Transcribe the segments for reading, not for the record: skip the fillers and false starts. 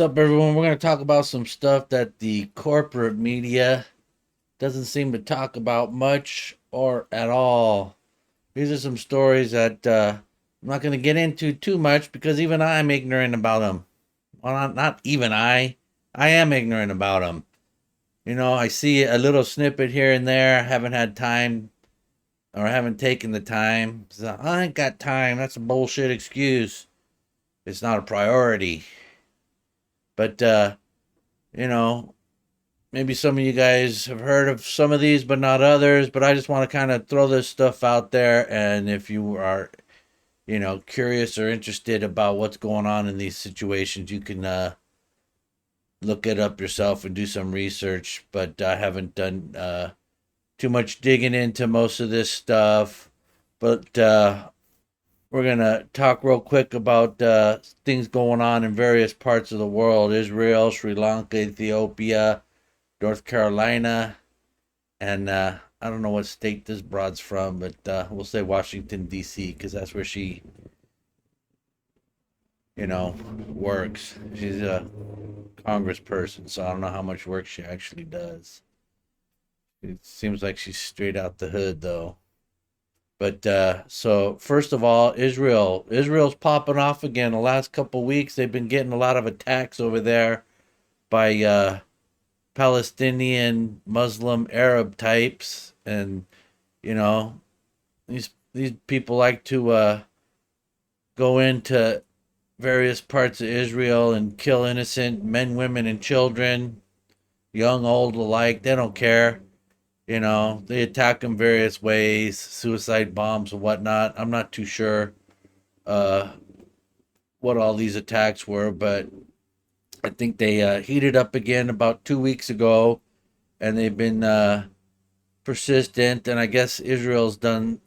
What's up, everyone? We're going to talk about some stuff that the corporate media doesn't seem to talk about much or at all. These are some stories that I'm not going to get into too much because even I'm ignorant about them. Well, not even I am ignorant about them. I see a little snippet here and there. I haven't had time or I haven't taken the time. So I ain't got time. That's a bullshit excuse. It's not a priority. But, you know, maybe some of you guys have heard of some of these, but not others. But I just want to kind of throw this stuff out there. And if you are, curious or interested about what's going on in these situations, you can look it up yourself and do some research. But I haven't done too much digging into most of this stuff. But we're going to talk real quick about things going on in various parts of the world: Israel, Sri Lanka, Ethiopia, North Carolina, and I don't know what state this broad's from, but we'll say Washington D.C. because that's where she, works. She's a congressperson, so I don't know how much work she actually does. It seems like she's straight out the hood, though. But so first of all, Israel's popping off again. The last couple weeks, they've been getting a lot of attacks over there by Palestinian Muslim Arab types, and you know these people like to go into various parts of Israel and kill innocent men, women, and children, young, old alike. They don't care. They attack them various ways, suicide bombs and whatnot. I'm not too sure uh, what all these attacks were, but I think they heated up again about 2 weeks ago, and they've been persistent. And I guess Israel's done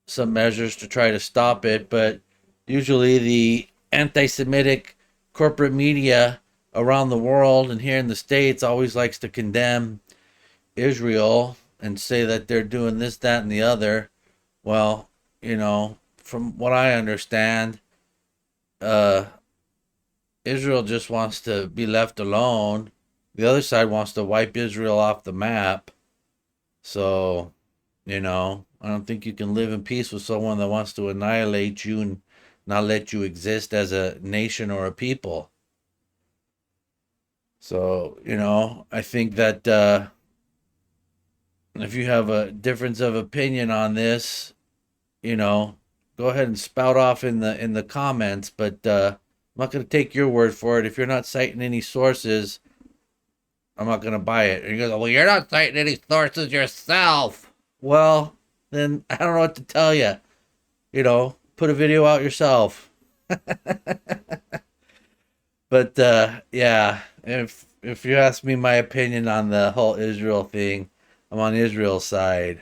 some measures to try to stop it, but usually the anti-Semitic corporate media around the world and here in the States always likes to condemn Israel and say that they're doing this, that, and the other. Well, from what I understand, uh, Israel just wants to be left alone. The other side wants to wipe Israel off the map. So, I don't think you can live in peace with someone that wants to annihilate you and not let you exist as a nation or a people. So, I think that if you have a difference of opinion on this, go ahead and spout off in the comments. But I'm not going to take your word for it. If you're not citing any sources, I'm not going to buy it. And you go, well, you're not citing any sources yourself. Well, then I don't know what to tell you. Put a video out yourself. But yeah, if you ask me my opinion on the whole Israel thing, I'm on Israel's side.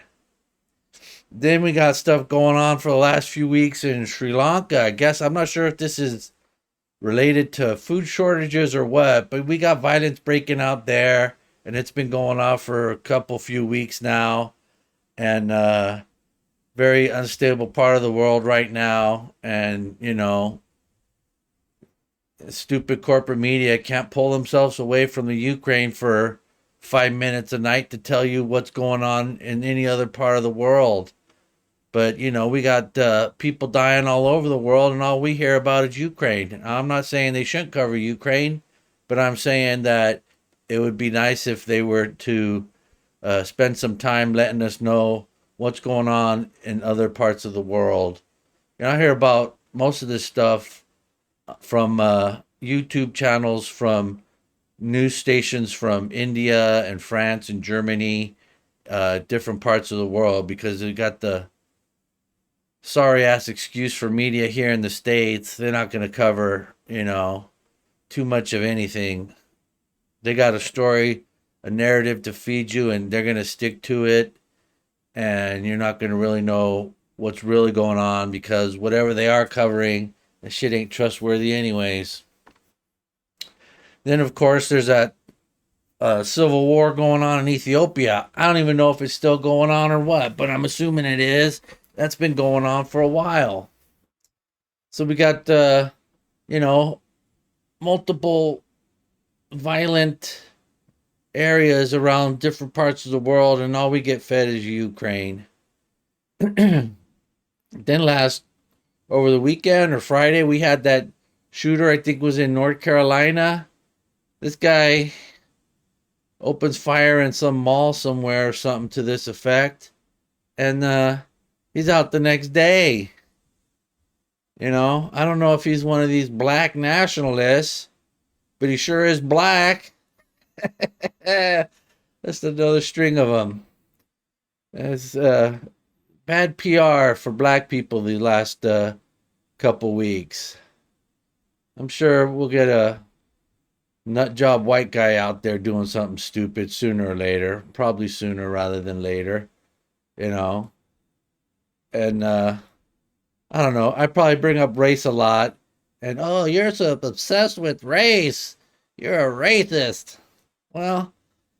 Then we got stuff going on for the last few weeks in Sri Lanka. I guess I'm not sure if this is related to food shortages or what, but we got violence breaking out there, and it's been going on for a few weeks now, and very unstable part of the world right now, and stupid corporate media can't pull themselves away from the Ukraine for 5 minutes a night to tell you what's going on in any other part of the world. But we got people dying all over the world, and all we hear about is Ukraine. I'm not saying they shouldn't cover Ukraine, but I'm saying that it would be nice if they were to spend some time letting us know what's going on in other parts of the world. I hear about most of this stuff from YouTube channels, from news stations from India and France and Germany, different parts of the world, because they got the sorry ass excuse for media here in the States. They're not going to cover, too much of anything. They got a story, a narrative to feed you, and they're going to stick to it. And you're not going to really know what's really going on, because whatever they are covering, that shit ain't trustworthy, anyways. Then, of course, there's that civil war going on in Ethiopia. I don't even know if it's still going on or what, but I'm assuming it is. That's been going on for a while. So we got, you know, multiple violent areas around different parts of the world, and all we get fed is Ukraine. Then last over the weekend or Friday, we had that shooter, I think was in North Carolina. This guy opens fire in some mall somewhere or something to this effect. And he's out the next day. You know, I don't know if he's one of these black nationalists, but he sure is black. Just another string of them. It's bad PR for black people the last couple weeks. I'm sure we'll get a nut job white guy out there doing something stupid sooner or later. Probably sooner rather than later, you know. And I don't know. I probably bring up race a lot. And oh, you're so obsessed with race. You're a racist. Well,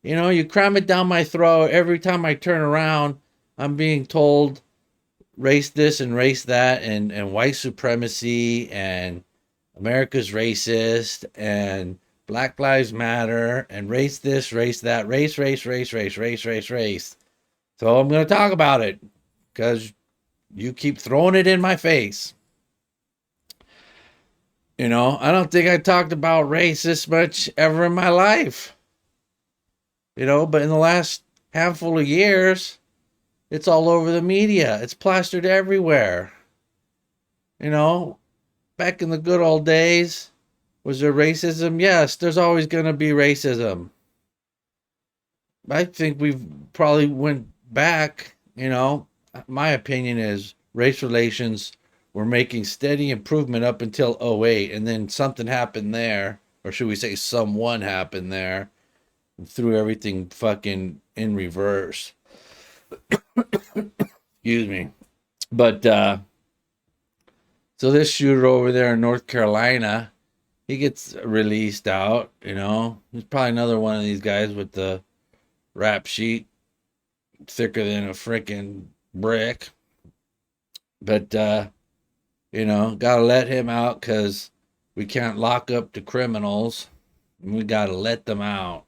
you know, you cram it down my throat every time I turn around. I'm being told race this and race that and white supremacy and America's racist and Black Lives Matter and race this, race that, race. So I'm going to talk about it because you keep throwing it in my face. You know, I don't think I talked about race this much ever in my life. You know, but in the last handful of years, it's all over the media. It's plastered everywhere. You know, back in the good old days, was there racism? Yes, there's always going to be racism. I think we've probably went back, you know, my opinion is race relations were making steady improvement up until '08, and then something happened there, or should we say someone happened there, and threw everything fucking in reverse. Excuse me. But so this shooter over there in North Carolina, he gets released out, you know. He's probably another one of these guys with the rap sheet thicker than a freaking brick. But you know, gotta let him out because we can't lock up the criminals. We gotta let them out.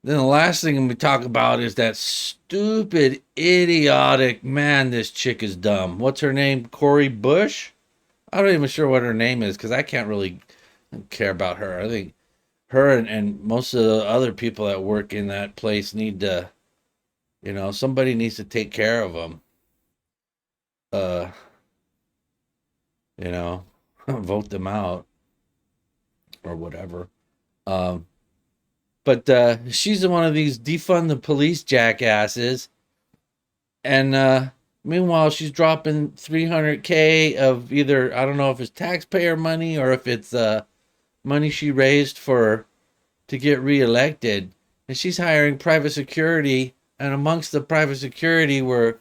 Then the last thing we talk about is that stupid, idiotic man. This chick is dumb. What's her name? Cori Bush? I'm not even sure what her name is because I can't really care about her. I think her and most of the other people that work in that place need to, you know, somebody needs to take care of them. Uh, you know, vote them out or whatever. Um, but she's one of these defund the police jackasses, and meanwhile she's dropping 300K of either, I don't know if it's taxpayer money or if it's money she raised for to get reelected, and she's hiring private security, and amongst the private security were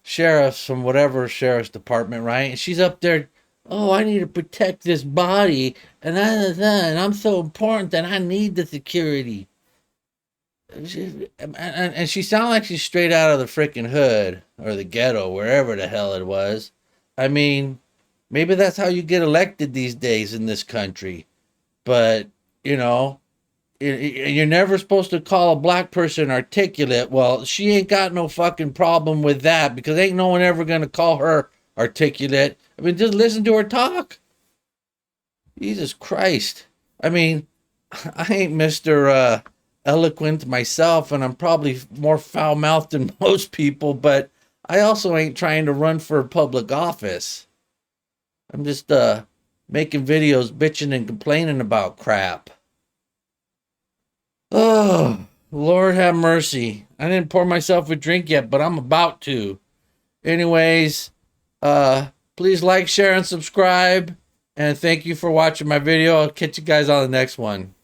sheriffs from whatever sheriff's department, right? And she's up there, oh, I need to protect this body, and I'm so important that I need the security. And she sounded like she's straight out of the freaking hood or the ghetto, wherever the hell it was. I mean, maybe that's how you get elected these days in this country. But, you know, you're never supposed to call a black person articulate. Well, she ain't got no fucking problem with that because ain't no one ever going to call her articulate. I mean, just listen to her talk. Jesus Christ. I mean, I ain't Mr. Eloquent myself, and I'm probably more foul-mouthed than most people, but I also ain't trying to run for public office. I'm just making videos bitching and complaining about crap. Oh, Lord have mercy. I didn't pour myself a drink yet, but I'm about to. Anyways, please like, share, and subscribe. And thank you for watching my video. I'll catch you guys on the next one.